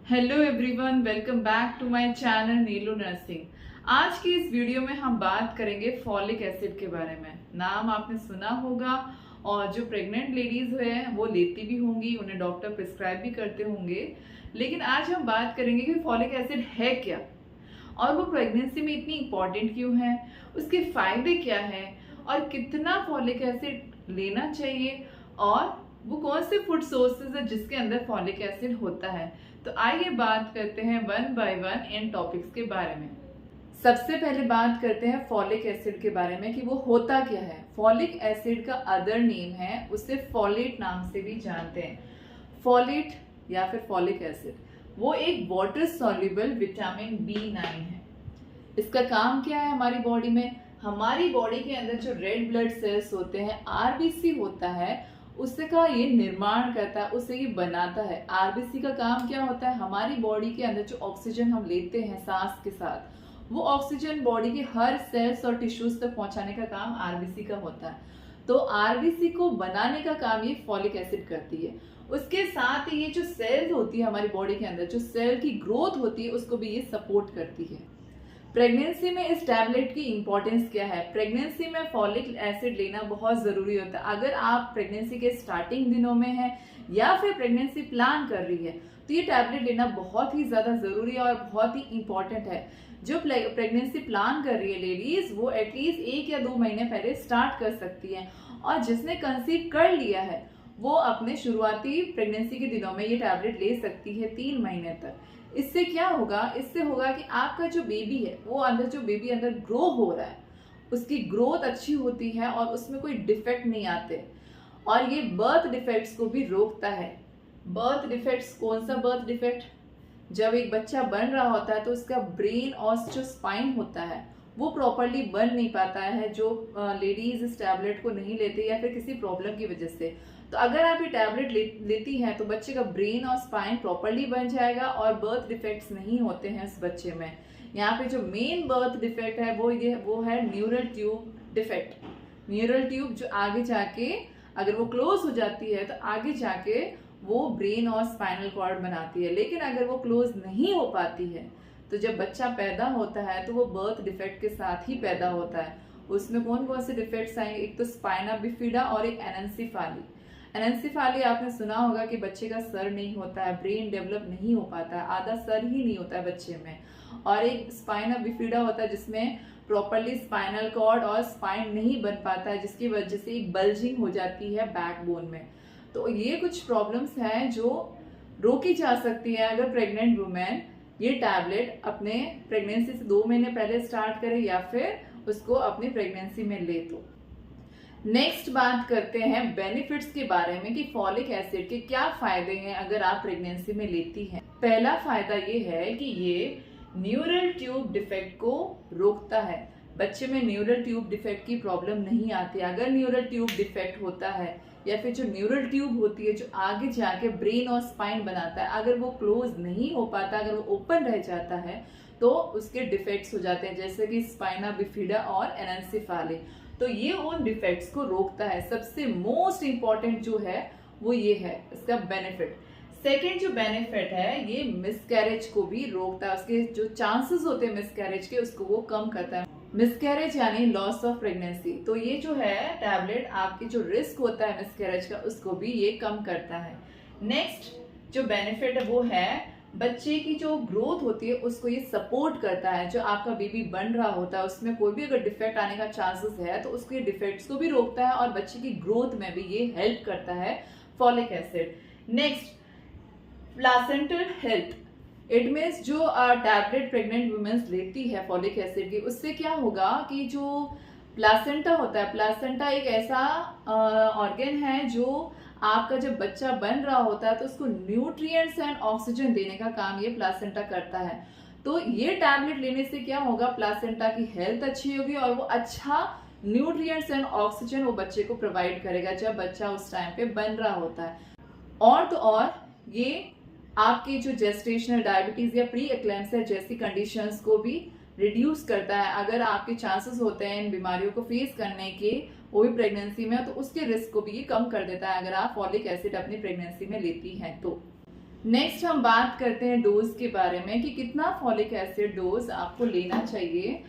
Hello everyone, welcome back to my channel Neelu nursing. आज की इस वीडियो में हम बात करेंगे फॉलिक एसिड के बारे में। नाम आपने सुना होगा और जो प्रेग्नेंट लेडीज हैं वो लेती भी होंगी, उन्हें डॉक्टर प्रिस्क्राइब भी करते होंगे। लेकिन आज हम बात करेंगे कि फॉलिक एसिड है क्या और वो प्रेगनेंसी में इतनी इंपॉर्टेंट क्यों है, उसके फायदे क्या है और कितना फॉलिक एसिड लेना चाहिए और वो कौन से फूड सोर्सेज है जिसके अंदर फॉलिक एसिड होता है। तो आइए बात करते हैं one by one in topics के बारे में। सबसे पहले बात करते हैं फॉलिक एसिड के बारे में कि वो होता क्या है। फॉलिक एसिड का अदर नेम है, उसे फॉलेट नाम से भी जानते हैं। फॉलेट या फिर फॉलिक एसिड वो एक वाटर सॉल्युबल विटामिन B9 है। इसका काम क्या है हमारी बॉडी में? हमारी बॉडी के अंदर जो रेड ब्लड सेल्स होते हैं, RBC होता है, उससे का ये निर्माण करता है, उसे ये बनाता है। RBC का काम क्या होता है? हमारी बॉडी के अंदर जो ऑक्सीजन हम लेते हैं सांस के साथ, वो ऑक्सीजन बॉडी के हर सेल्स और टिश्यूज तक पहुंचाने का काम RBC का होता है। तो RBC को बनाने का काम ये फॉलिक एसिड करती है। उसके साथ ही ये जो सेल्स होती है हमारी बॉडी के अंदर, जो सेल की ग्रोथ होती है, उसको भी ये सपोर्ट करती है। प्रेगनेंसी में इस टैबलेट की इंपॉर्टेंस क्या है? प्रेगनेंसी में फॉलिक एसिड लेना बहुत जरूरी होता है। अगर आप प्रेगनेंसी के स्टार्टिंग दिनों में हैं या फिर प्रेगनेंसी प्लान कर रही है तो ये टैबलेट लेना बहुत ही ज्यादा जरूरी है और बहुत ही इंपॉर्टेंट है। जो प्रेगनेंसी प्लान कर रही है लेडीज, वो एटलीस्ट 1 या 2 महीने पहले स्टार्ट कर सकती है, और जिसने कंसीव कर लिया है वो अपने शुरुआती प्रेगनेंसी के दिनों में ये टैबलेट ले सकती है 3 महीने तक। इससे क्या होगा? इससे होगा कि आपका जो बेबी है, वो अंदर जो बेबी अंदर ग्रो हो रहा है, उसकी ग्रोथ अच्छी होती है और उसमें कोई डिफेक्ट नहीं आते। और ये बर्थ डिफेक्ट्स को भी रोकता है। बर्थ डिफेक्ट्स, कौन सा बर्थ डिफेक्ट? जब एक बच्चा बन रहा होता है तो उसका ब्रेन और जो स्पाइन होता है वो प्रॉपरली बन नहीं पाता है, जो लेडीज इस टैबलेट को नहीं लेते या फिर किसी प्रॉब्लम की वजह से। तो अगर आप ये टैबलेट लेती हैं तो बच्चे का ब्रेन और स्पाइन प्रॉपरली बन जाएगा और बर्थ डिफेक्ट्स नहीं होते हैं उस बच्चे में। यहाँ पे जो मेन बर्थ डिफेक्ट है वो है neural tube defect. Neural tube जो आगे जाके अगर वो क्लोज हो जाती है तो आगे जाके वो ब्रेन और स्पाइनल कॉर्ड बनाती है। लेकिन अगर वो क्लोज नहीं हो पाती है तो जब बच्चा पैदा होता है तो वो बर्थ डिफेक्ट के साथ ही पैदा होता है। उसमें कौन कौन से डिफेक्ट्स आएंगे? एक तो स्पाइना बिफिडा और एक एनेंसिफाली। एनेंसिफाली आपने सुना होगा कि बच्चे का सर नहीं होता है, ब्रेन डेवलप नहीं हो पाता है, आधा सर ही नहीं होता है बच्चे में। और एक स्पाइना बिफिडा होता है जिसमें प्रॉपरली स्पाइनल कॉर्ड और स्पाइन नहीं बन पाता है, जिसकी वजह से एक बल्जिंग हो जाती है बैकबोन में। तो ये कुछ प्रॉब्लम्स हैं जो रोकी जा सकती है अगर प्रेग्नेंट वुमेन ये टैबलेट अपने प्रेगनेंसी से 2 महीने पहले स्टार्ट करे या फिर उसको अपनी प्रेगनेंसी में ले। तो नेक्स्ट बात करते हैं बेनिफिट्स के बारे में कि फॉलिक एसिड के क्या फायदे हैं अगर आप प्रेगनेंसी में लेती हैं। पहला फायदा ये है कि ये न्यूरल ट्यूब डिफेक्ट को रोकता है। बच्चे में न्यूरल ट्यूब डिफेक्ट की प्रॉब्लम नहीं आती। अगर न्यूरल ट्यूब डिफेक्ट होता है या फिर जो न्यूरल ट्यूब होती है जो आगे जाके ब्रेन और स्पाइन बनाता है, अगर वो क्लोज नहीं हो पाता, अगर वो ओपन रह जाता है तो उसके डिफेक्ट्स हो जाते हैं, जैसे कि स्पाइना बिफिडा और एनेंसिफाली। तो ये उन डिफेक्ट्स को रोकता है। सबसे मोस्ट इंपॉर्टेंट जो है वो ये है इसका बेनिफिट। सेकेंड जो बेनिफिट है, ये मिसकैरेज को भी रोकता है। उसके जो चांसेस होते हैं मिसकैरेज के, उसको वो कम करता है। मिसकैरेज यानी लॉस ऑफ प्रेगनेंसी। तो ये जो है टैबलेट आपकी जो रिस्क होता है मिसकैरेज का, उसको भी ये कम करता है। नेक्स्ट जो बेनिफिट है वो है बच्चे की जो ग्रोथ होती है उसको ये सपोर्ट करता है। जो आपका बेबी बन रहा होता है उसमें कोई भी अगर डिफेक्ट आने का चांसेस है तो उसके डिफेक्ट्स को भी रोकता है और बच्चे की ग्रोथ में भी ये हेल्प करता है folic acid. Next, placental health. It means जो टैबलेट प्रेग्नेंट वुमेन्स लेती है फॉलिक एसिड की, उससे क्या होगा कि जो प्लासेंटा होता है, प्लासेंटा एक ऐसा ऑर्गन है जो आपका जब बच्चा बन रहा होता है तो उसको न्यूट्रिएंट्स एंड ऑक्सीजन देने का काम ये प्लासेंटा करता है। तो ये टैबलेट लेने से क्या होगा? प्लासेंटा की हेल्थ अच्छी होगी और वो अच्छा न्यूट्रिएंट्स एंड ऑक्सीजन वो बच्चे को प्रोवाइड करेगा जब बच्चा उस टाइम पे बन रहा होता है। और तो और ये आपकी जो जेस्टेशनल डायबिटीज या प्री एक्लेम्सिया जैसी कंडीशंस को भी रिड्यूस करता है। अगर आपके चांसेस होते हैं इन बीमारियों को फेस करने के, वो भी प्रेगनेंसी में, तो उसके रिस्क को भी ये कम कर देता है अगर आप फॉलिक एसिड अपनी प्रेगनेंसी में लेती हैं तो। नेक्स्ट हम बात करते हैं डोज के बारे में कि कितना फॉलिक एसिड डोज आपको लेना चाहिए।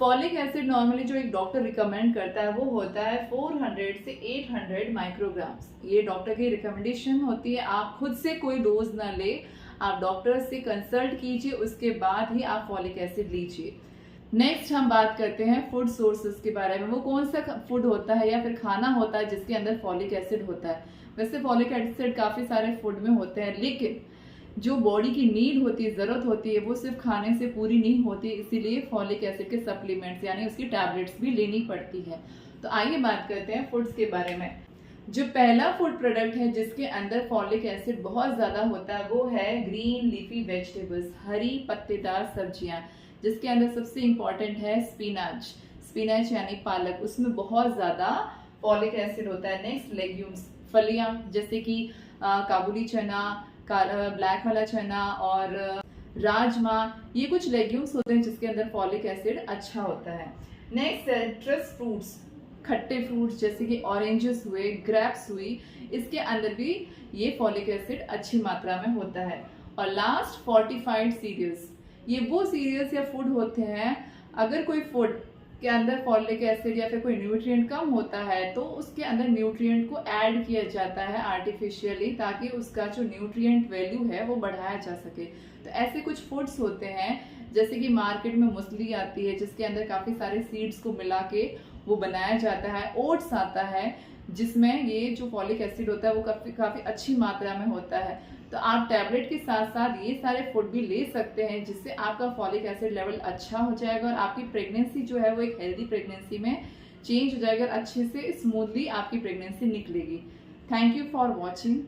फॉलिक एसिड नॉर्मली जो एक डॉक्टर रिकमेंड करता है वो होता है 400 से 800 माइक्रोग्राम्स। ये डॉक्टर की रिकमेंडेशन होती है, आप खुद से कोई डोज ना ले, आप डॉक्टर से कंसल्ट कीजिए, उसके बाद ही आप फॉलिक एसिड लीजिए। नेक्स्ट हम बात करते हैं फूड सोर्सेज के बारे में। वो कौन सा फूड होता है या फिर खाना होता है जिसके अंदर फॉलिक एसिड होता है। वैसे फॉलिक एसिड काफ़ी सारे फूड में होते हैं, लेकिन जो बॉडी की नीड होती है, ज़रूरत होती है, वो सिर्फ खाने से पूरी नहीं होती, इसीलिए फॉलिक एसिड के सप्लीमेंट्स यानी उसकी टैबलेट्स भी लेनी पड़ती है। तो आइए बात करते हैं फूड्स के बारे में। जो पहला फूड प्रोडक्ट है जिसके अंदर फॉलिक एसिड बहुत ज़्यादा होता है वो है ग्रीन लीफी वेजिटेबल्स, हरी पत्तेदार सब्जियां, जिसके अंदर सबसे इम्पॉर्टेंट है स्पिनाच। स्पिनाच यानी पालक, उसमें बहुत ज़्यादा फॉलिक एसिड होता है। नेक्स्ट लेग्यूम्स, फलियां जैसे कि काबुली चना, ब्लैक वाला चना और राजमा, ये कुछ लेग्यूम्स होते हैं जिसके अंदर फॉलिक एसिड अच्छा होता है। नेक्स्ट सिट्रस फ्रूट्स, खट्टे फ्रूट्स जैसे कि ऑरेंजेस हुए, ग्रेप्स हुई, इसके अंदर भी ये फॉलिक एसिड अच्छी मात्रा में होता है। और लास्ट फोर्टिफाइड सीरियल्स, ये वो सीरियल्स या फूड होते हैं, अगर कोई फूड के अंदर फॉलिक एसिड या फिर कोई न्यूट्रिएंट कम होता है तो उसके अंदर न्यूट्रिएंट को ऐड किया जाता है आर्टिफिशियली, ताकि उसका जो न्यूट्रिएंट वैल्यू है वो बढ़ाया जा सके। तो ऐसे कुछ फूड्स होते हैं, जैसे कि मार्केट में मूसली आती है जिसके अंदर काफ़ी सारे सीड्स को मिला के वो बनाया जाता है। ओट्स आता है जिसमें ये जो फॉलिक एसिड होता है वो काफ़ी अच्छी मात्रा में होता है। तो आप टैबलेट के साथ साथ ये सारे फूड भी ले सकते हैं, जिससे आपका फॉलिक एसिड लेवल अच्छा हो जाएगा और आपकी प्रेगनेंसी जो है वो एक हेल्दी प्रेगनेंसी में चेंज हो जाएगा, अच्छे से स्मूथली आपकी प्रेगनेंसी निकलेगी। Thank you for watching.